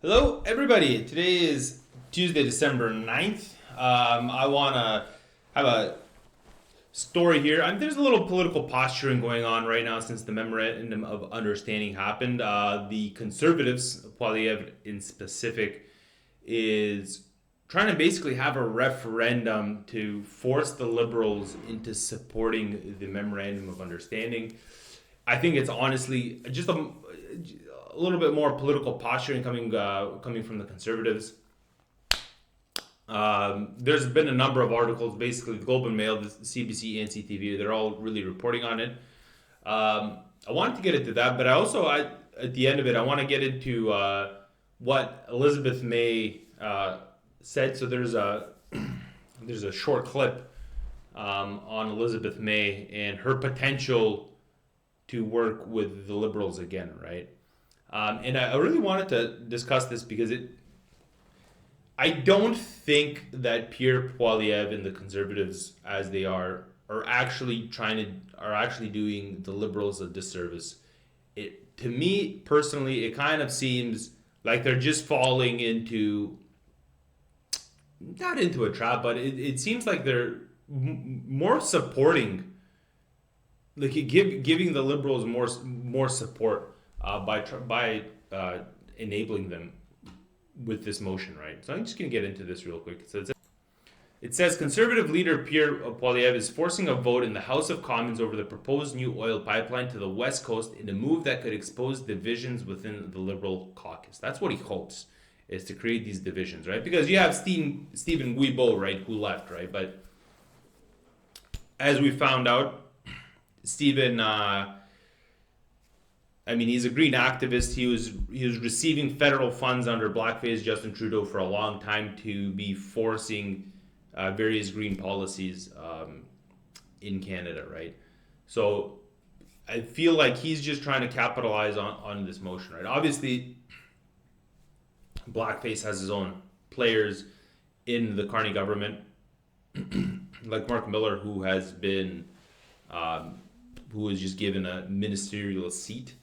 Hello, everybody. Today is Tuesday, December 9th. I want to have a story here. There's a little political posturing going on right now since the Memorandum of Understanding happened. The Conservatives, Poilievre in specific, is trying to basically have a referendum to force the Liberals into supporting the Memorandum of Understanding. I think it's honestly just a little bit more political posturing coming from the Conservatives. There's been a number of articles, basically the Globe and Mail, the CBC, and CTV. They're all really reporting on it. I wanted to get into that, but at the end of it, I want to get into what Elizabeth May said. So there's a short clip on Elizabeth May and her potential to work with the Liberals again, right? And I really wanted to discuss this because I don't think that Pierre Poilievre and the Conservatives, as they are actually doing the Liberals a disservice. To me personally, it kind of seems like they're just falling into, not into a trap, but it seems like they're more supporting, like giving the Liberals more support by enabling them with this motion, right? So I'm just going to get into this real quick. So it says Conservative leader Pierre Poilievre is forcing a vote in the House of Commons over the proposed new oil pipeline to the West Coast in a move that could expose divisions within the Liberal caucus. That's what he hopes, is to create these divisions, right? Because you have Stephen Guilbeault, right, who left, right? But as we found out, Stephen... he's a green activist. He was receiving federal funds under blackface Justin Trudeau for a long time to be forcing various green policies in Canada, right? So I feel like he's just trying to capitalize on this motion, right? Obviously, blackface has his own players in the Carney government, like Mark Miller, who was just given a ministerial seat.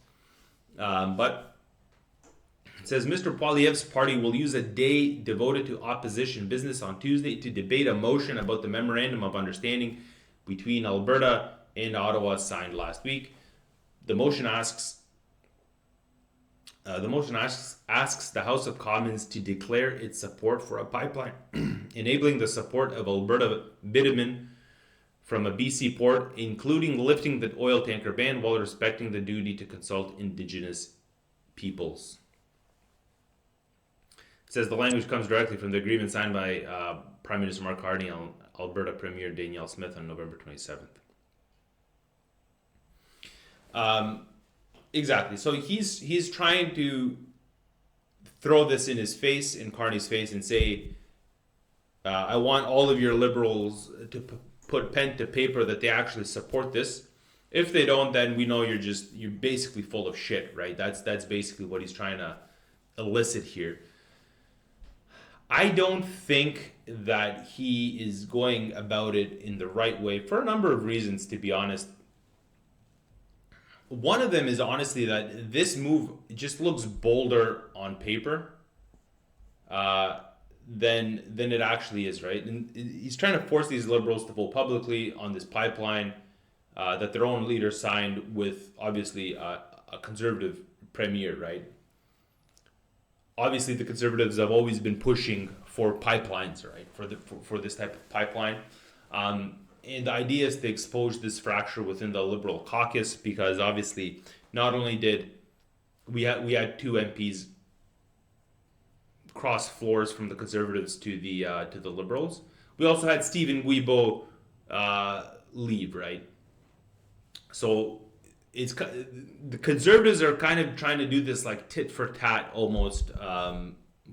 But it says Mr. Poilievre's party will use a day devoted to opposition business on Tuesday to debate a motion about the Memorandum of Understanding between Alberta and Ottawa signed last week. The motion asks the House of Commons to declare its support for a pipeline enabling the support of Alberta bitumen from a BC port, including lifting the oil tanker ban while respecting the duty to consult Indigenous peoples. It says the language comes directly from the agreement signed by Prime Minister Mark Carney and Alberta Premier Danielle Smith on November 27th. Exactly. So he's trying to throw this in Carney's face, and say, I want all of your Liberals to put pen to paper that they actually support this. If they don't, then we know you're basically full of shit, right? That's basically what he's trying to elicit here. I don't think that he is going about it in the right way for a number of reasons, to be honest. One of them is honestly that this move just looks bolder on paper than it actually is, right? And he's trying to force these Liberals to vote publicly on this pipeline that their own leader signed with, obviously, a Conservative premier, right? Obviously, the Conservatives have always been pushing for pipelines, right? For this type of pipeline. And the idea is to expose this fracture within the Liberal caucus, because obviously, not only did we had two MPs cross floors from the Conservatives to the Liberals. We also had Stephen Guilbeault leave, right? So the Conservatives are kind of trying to do this like tit for tat almost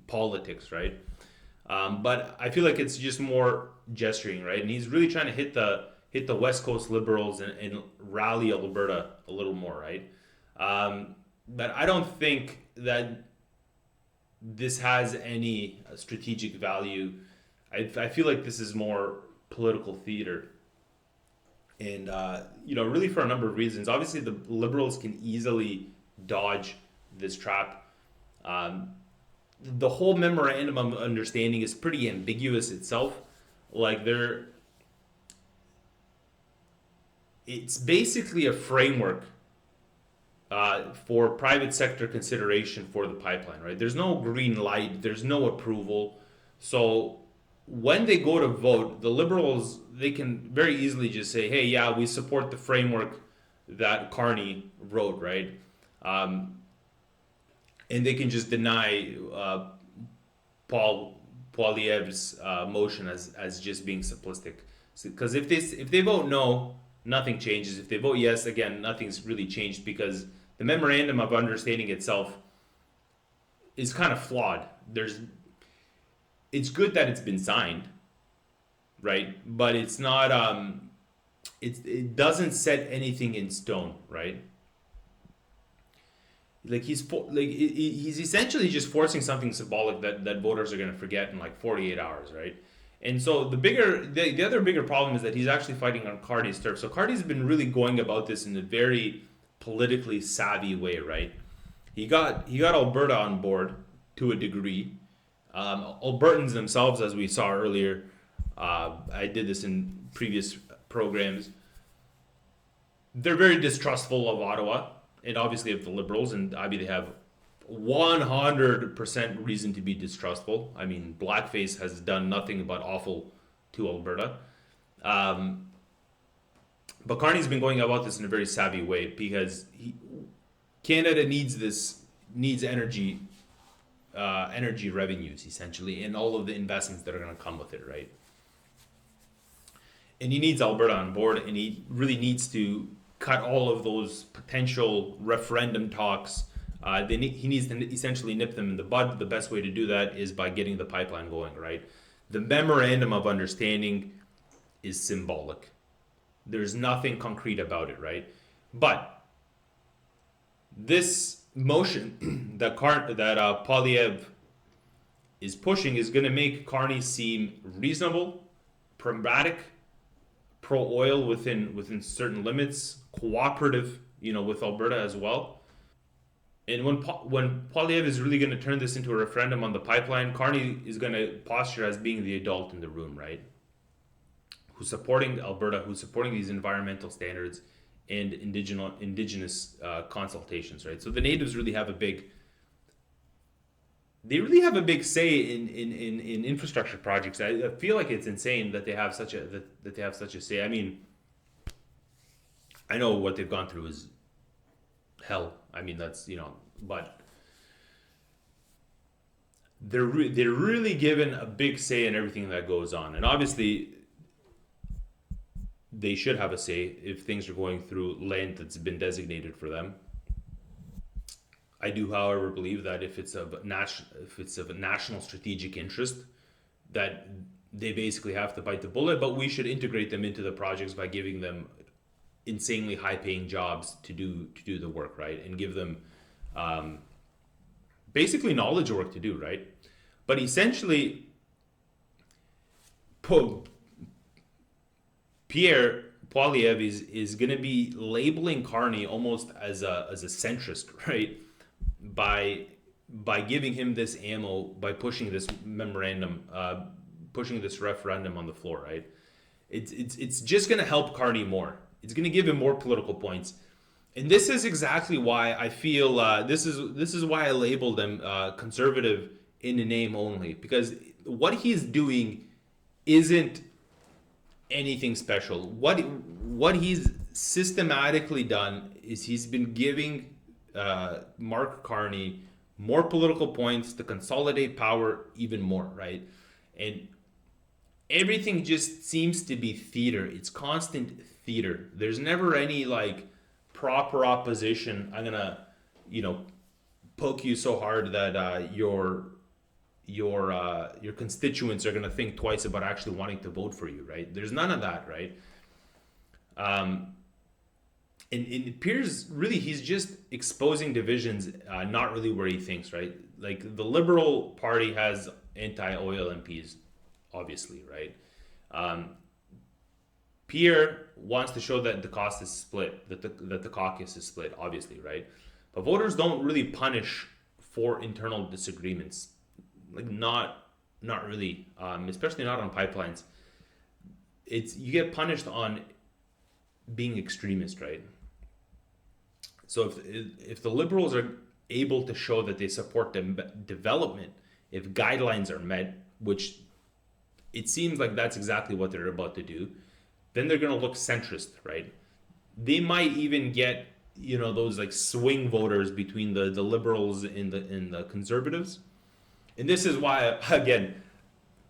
politics, right? But I feel like it's just more gesturing, right? And he's really trying to hit the West Coast Liberals and rally Alberta a little more, right? But I don't think that this has any strategic value. I feel like this is more political theater. And, really for a number of reasons. Obviously, the Liberals can easily dodge this trap. the whole memorandum of understanding is pretty ambiguous itself. Like it's basically a framework for private sector consideration for the pipeline, right? There's no green light, there's no approval. So when they go to vote, the Liberals, they can very easily just say, hey, yeah, we support the framework that Carney wrote, right? And they can just deny Paul Poilievre's motion as just being simplistic. Because if they vote no, nothing changes. If they vote yes, again, nothing's really changed because the memorandum of understanding itself is kind of flawed. It's good that it's been signed, right? But it's not. It doesn't set anything in stone, right? Like he's essentially just forcing something symbolic that voters are going to forget in like 48 hours, right? And so the other bigger problem is that he's actually fighting on Carney's turf. So Carney's been really going about this in a very politically savvy way, right? He got Alberta on board to a degree. Albertans themselves, as we saw earlier, I did this in previous programs. They're very distrustful of Ottawa and obviously of the Liberals, and I mean they have 100% reason to be distrustful. I mean, blackface has done nothing but awful to Alberta. But Carney's been going about this in a very savvy way because Canada needs energy revenues essentially, and all of the investments that are going to come with it, right? And he needs Alberta on board, and he really needs to cut all of those potential referendum talks. He needs to essentially nip them in the bud. The best way to do that is by getting the pipeline going, right? The memorandum of understanding is symbolic. There's nothing concrete about it, right? But this motion that Poilievre is pushing is going to make Carney seem reasonable, pragmatic, pro-oil within certain limits, cooperative, with Alberta as well. And when Poilievre is really going to turn this into a referendum on the pipeline, Carney is going to posture as being the adult in the room, right? Who's supporting Alberta, who's supporting these environmental standards and indigenous consultations, right? So the natives really have a big say in infrastructure projects. I feel like it's insane that they have such a say. I mean, I know what they've gone through is hell. I mean, that's but they're really given a big say in everything that goes on, and obviously they should have a say if things are going through land that's been designated for them. I do, however, believe that if it's of a national strategic interest, that they basically have to bite the bullet. But we should integrate them into the projects by giving them insanely high-paying jobs to do the work, right, and give them basically knowledge work to do, right. But essentially, Pierre Poilievre is going to be labeling Carney almost as a centrist, right? By giving him this ammo, by pushing this memorandum, pushing this referendum on the floor, right? It's just going to help Carney more. It's going to give him more political points, and this is exactly why I feel this is why I labeled him conservative in the name only, because what he's doing isn't anything special. What he's systematically done is he's been giving Mark Carney more political points to consolidate power even more, right? And everything just seems to be theater. It's constant theater. There's never any like proper opposition. I'm gonna, poke you so hard that your constituents are gonna think twice about actually wanting to vote for you, right? There's none of that, right? And it appears really he's just exposing divisions, not really where he thinks, right? Like the Liberal Party has anti-oil MPs, obviously, right? Pierre wants to show that the cost is split, that the caucus is split, obviously, right? But voters don't really punish for internal disagreements. Like not really, especially not on pipelines. It's you get punished on being extremist, right? So if the liberals are able to show that they support development, if guidelines are met, which it seems like that's exactly what they're about to do, then they're going to look centrist, right? They might even get those like swing voters between the liberals and the conservatives, and this is why again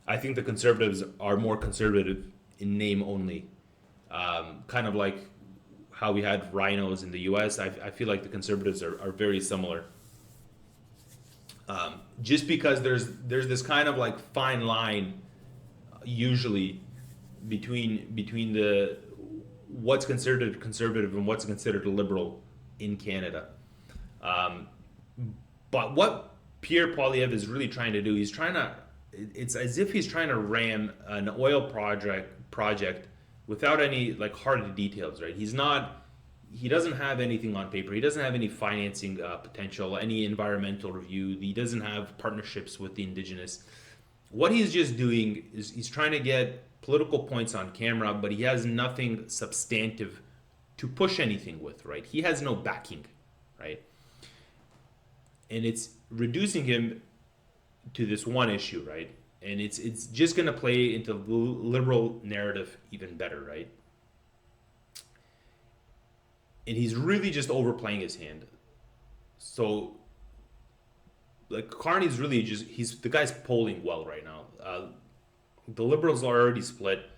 I think the conservatives are more conservative in name only, kind of like how we had rhinos in the U.S. I feel like the conservatives are very similar. Just because there's this kind of like fine line usually between the what's considered conservative and what's considered liberal in Canada. But what Pierre Poilievre is really trying to do, it's as if he's trying to ram an oil project without any like hard details, right? He doesn't have anything on paper. He doesn't have any financing potential, any environmental review. He doesn't have partnerships with the Indigenous. What he's just doing is he's trying to get political points on camera, but he has nothing substantive to push anything with, right? He has no backing, right? And it's reducing him to this one issue, right? And it's just going to play into the liberal narrative even better, right? And he's really just overplaying his hand. So, like, Carney's really the guy's polling well right now. The Liberals are already split.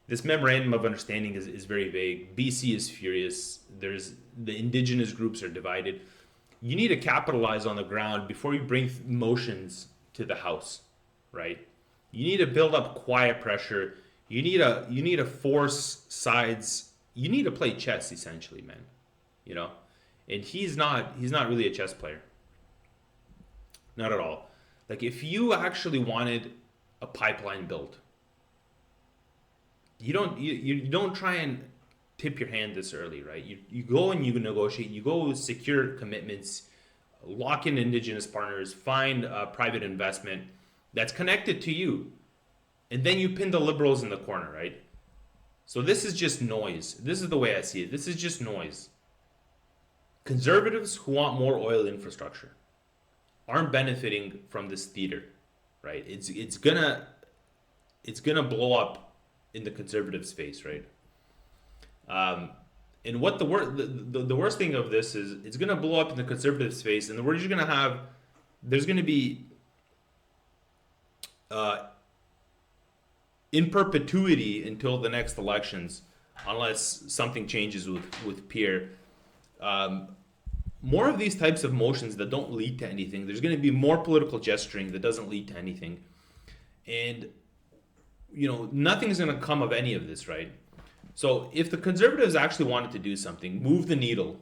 This memorandum of understanding is very vague. BC is furious. The Indigenous groups are divided. You need to capitalize on the ground before you bring motions to the House, right? You need to build up quiet pressure. You need to force sides. You need to play chess, essentially, man. And he's not really a chess player. Not at all. Like, if you actually wanted a pipeline built, you don't try and tip your hand this early, right? You go and you negotiate. You go secure commitments, lock in Indigenous partners, find private investment that's connected to you, and then you pin the Liberals in the corner, right? So this is just noise. This is the way I see it. This is just noise. Conservatives who want more oil infrastructure aren't benefiting from this theater, right? It's gonna blow up in the conservatives' face, right? And what the worst thing of this is, it's gonna blow up in the conservatives' face, and we're just gonna have there's gonna be in perpetuity until the next elections, unless something changes with Pierre. More of these types of motions that don't lead to anything. There's going to be more political gesturing that doesn't lead to anything. And, nothing's going to come of any of this, right? So if the Conservatives actually wanted to do something, move the needle,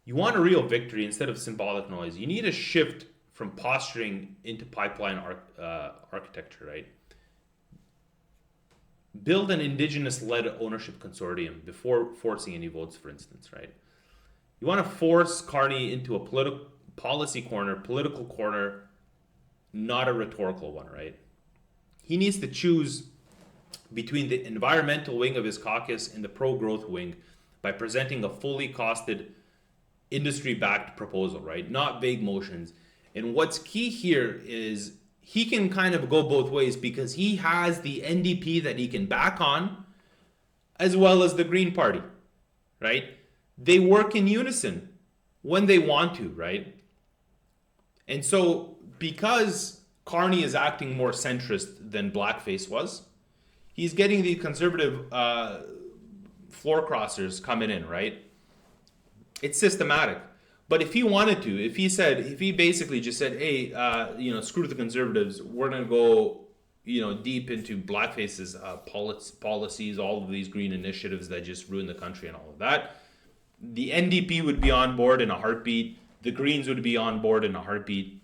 you want a real victory instead of symbolic noise. You need a shift from posturing into pipeline architecture, right? Build an Indigenous-led ownership consortium before forcing any votes, for instance, right? You want to force Carney into a political corner, not a rhetorical one, right? He needs to choose between the environmental wing of his caucus and the pro-growth wing by presenting a fully costed, industry-backed proposal, right? Not vague motions. And what's key here is he can kind of go both ways because he has the NDP that he can back on, as well as the Green Party, right? They work in unison when they want to, right? And so because Carney is acting more centrist than Blackface was, he's getting the conservative floor crossers coming in, right? It's systematic. But if he wanted to, if he basically just said, hey, screw the conservatives, we're going to go, deep into Blackface's policies, all of these green initiatives that just ruin the country and all of that, the NDP would be on board in a heartbeat. The Greens would be on board in a heartbeat.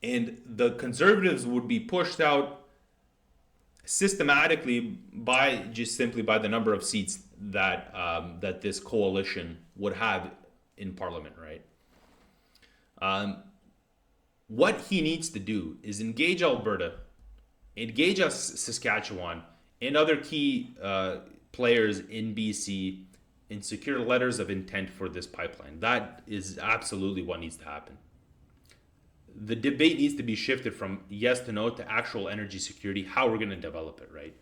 And the conservatives would be pushed out systematically simply by the number of seats that this coalition would have in Parliament, right? what he needs to do is engage Alberta, engage Saskatchewan, and other key players in BC and secure letters of intent for this pipeline. That is absolutely what needs to happen. The debate needs to be shifted from yes to no to actual energy security, how we're going to develop it, right?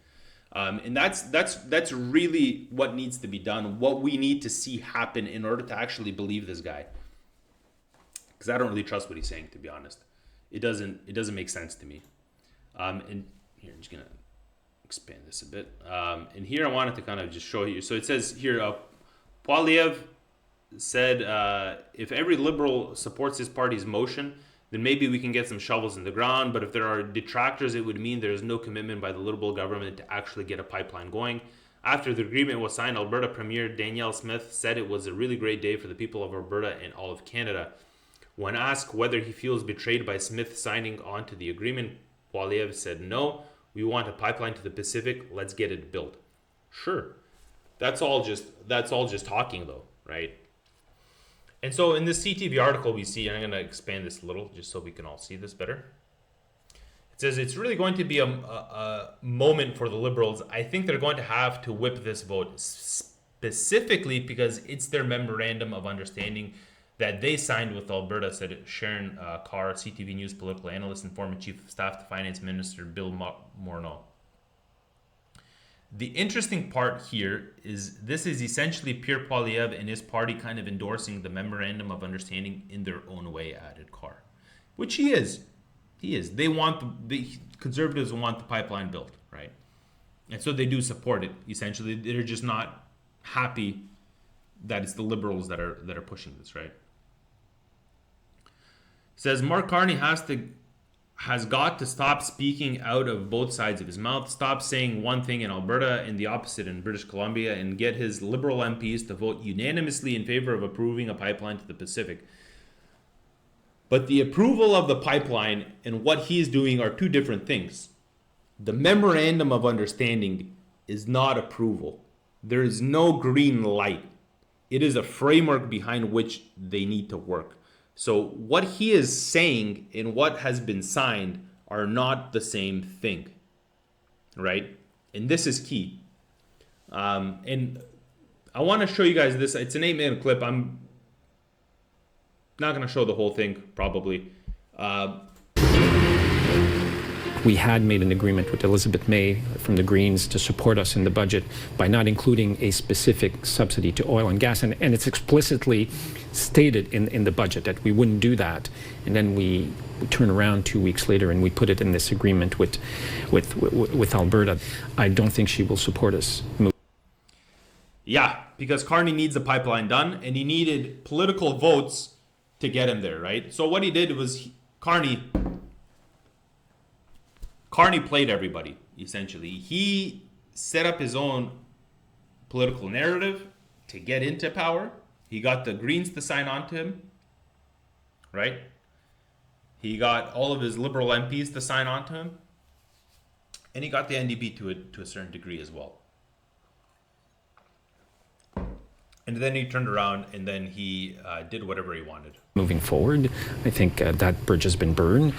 And that's really what needs to be done, what we need to see happen in order to actually believe this guy. Because I don't really trust what he's saying, to be honest. It doesn't make sense to me. And here, I'm just going to expand this a bit. And here I wanted to kind of just show you. So it says here, Poilievre said, if every Liberal supports his party's motion, then maybe we can get some shovels in the ground. But if there are detractors, it would mean there is no commitment by the Liberal government to actually get a pipeline going. After the agreement was signed, Alberta Premier Danielle Smith said it was a really great day for the people of Alberta and all of Canada. When asked whether he feels betrayed by Smith signing on to the agreement, Poilievre said, no, we want a pipeline to the Pacific. Let's get it built. Sure. That's all just talking though, right? And so in this CTV article we see, and I'm going to expand this a little just so we can all see this better. It says it's really going to be a moment for the Liberals. I think they're going to have to whip this vote specifically because it's their memorandum of understanding that they signed with Alberta, said Sharon Carr, CTV News political analyst and former chief of staff to Finance Minister Bill Morneau. The interesting part here is this is essentially Pierre Poilievre and his party kind of endorsing the memorandum of understanding in their own way, added Carr, which he is. He is. They want the Conservatives want the pipeline built, right? And so they do support it. Essentially, they're just not happy that it's the Liberals that are pushing this, right? It says Mark Carney has got to stop speaking out of both sides of his mouth, stop saying one thing in Alberta and the opposite in British Columbia, and get his Liberal MPs to vote unanimously in favor of approving a pipeline to the Pacific. But the approval of the pipeline and what he is doing are two different things. The memorandum of understanding is not approval. There is no green light. It is a framework behind which they need to work. So what he is saying and what has been signed are not the same thing, right? And this is key. And I want to show you guys this. It's an 8-minute clip. I'm not going to show the whole thing, probably. We had made an agreement with Elizabeth May from the Greens to support us in the budget by not including a specific subsidy to oil and gas. And it's explicitly stated in the budget that we wouldn't do that. And then we turn around 2 weeks later and we put it in this agreement with Alberta. I don't think she will support us. Yeah, because Carney needs the pipeline done and he needed political votes to get him there, right? So what he did was Carney played everybody, essentially. He set up his own political narrative to get into power. He got the Greens to sign on to him, right? He got all of his Liberal MPs to sign on to him. And he got the NDP to a certain degree as well. And then he turned around and then he did whatever he wanted. Moving forward, I think that bridge has been burned.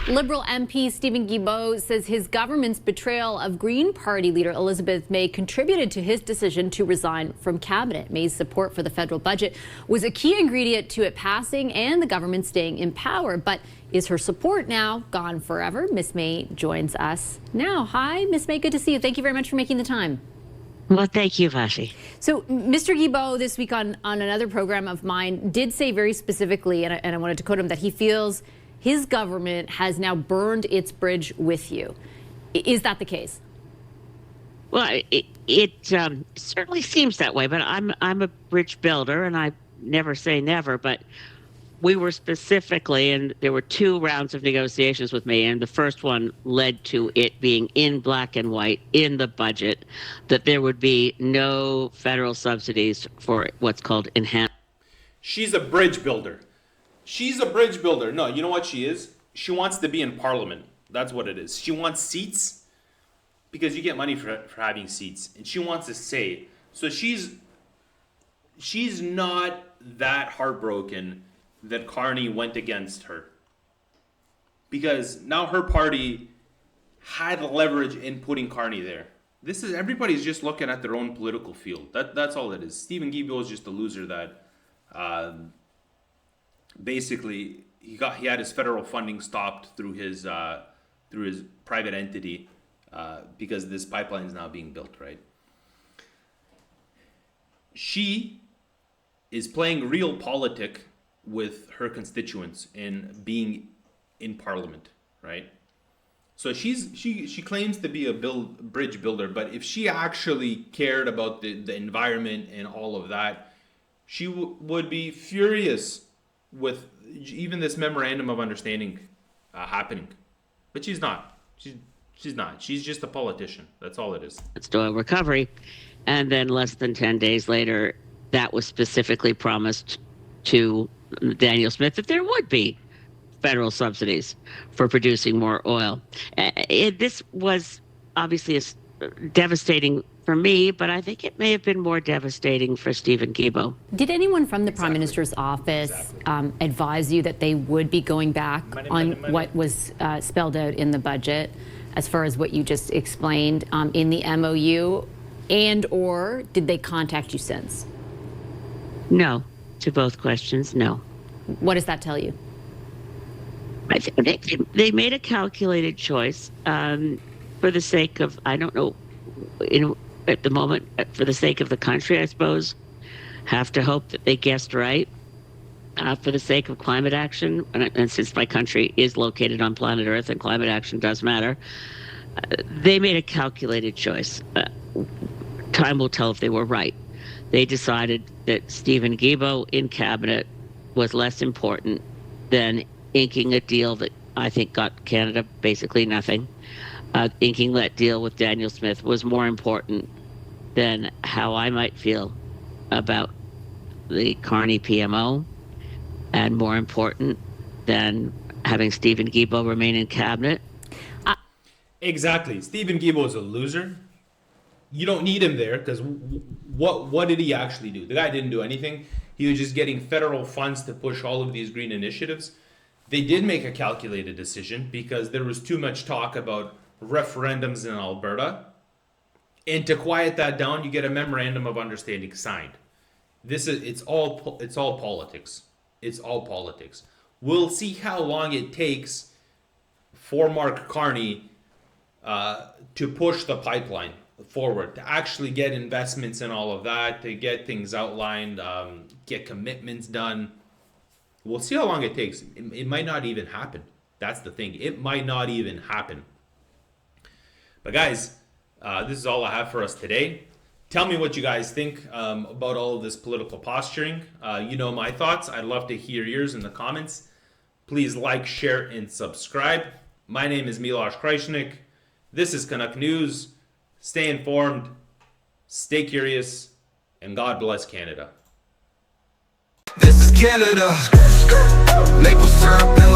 Liberal MP Stephen Guilbeault says his government's betrayal of Green Party leader Elizabeth May contributed to his decision to resign from cabinet. May's support for the federal budget was a key ingredient to it passing and the government staying in power. But is her support now gone forever? Miss May joins us now. Hi, Miss May. Good to see you. Thank you very much for making the time. Well, thank you, Vashi. So Mr. Guilbeault this week on another program of mine did say very specifically, and I wanted to quote him, that he feels his government has now burned its bridge with you. Is that the case? Well, it certainly seems that way, but I'm a bridge builder, and I never say never, but we were specifically, and there were 2 rounds of negotiations with me, and the first one led to it being in black and white in the budget that there would be no federal subsidies for what's called enhanced. She's a bridge builder. She's a bridge builder. No, you know what she is? She wants to be in Parliament. That's what it is. She wants seats because you get money for having seats, and she wants a say. So she's not that heartbroken that Carney went against her. because now her party had leverage in putting Carney there. This is everybody's just looking at their own political field. That's all it is. Stephen Guilbeault is just a loser that basically he had his federal funding stopped through his private entity because this pipeline is now being built, right? She is playing real politic with her constituents and being in parliament, right? So she claims to be a bridge builder, but if she actually cared about the environment and all of that, she would be furious with even this memorandum of understanding happening. But she's not. She's not. She's just a politician. That's all it is. It's oil recovery. And then less than 10 days later, that was specifically promised to Daniel Smith that there would be federal subsidies for producing more oil. This was obviously devastating for me, but I think it may have been more devastating for Stephen Guilbeault. Did anyone from the Prime Minister's office advise you that they would be going back on what was spelled out in the budget as far as what you just explained in the MOU, and or did they contact you since? No, to both questions, no. What does that tell you? I think they made a calculated choice for the sake of, I don't know, at the moment, for the sake of the country, I suppose. Have to hope that they guessed right. For the sake of climate action, and since my country is located on planet Earth and climate action does matter, they made a calculated choice. Time will tell if they were right. They decided that Stephen Guilbeault in cabinet was less important than inking a deal that I think got Canada basically nothing. Inking that deal with Daniel Smith was more important than how I might feel about the Carney PMO, and more important than having Stephen Guilbeault remain in cabinet. Exactly. Stephen Guilbeault is a loser. You don't need him there because what did he actually do? The guy didn't do anything. He was just getting federal funds to push all of these green initiatives. They did make a calculated decision because there was too much talk about referendums in Alberta. And to quiet that down, you get a memorandum of understanding signed. It's all politics. It's all politics. We'll see how long it takes for Mark Carney to push the pipeline forward, to actually get investments and all of that, to get things outlined, get commitments done. We'll see how long it takes. It might not even happen. That's the thing. It might not even happen. But guys, this is all I have for us today. Tell me what you guys think about all of this political posturing. You know my thoughts. I'd love to hear yours in the comments. Please like, share, and subscribe. My name is Miloš Krajčnik. This is Canuck News. Stay informed, stay curious, and God bless Canada. This is Canada. Maple syrup and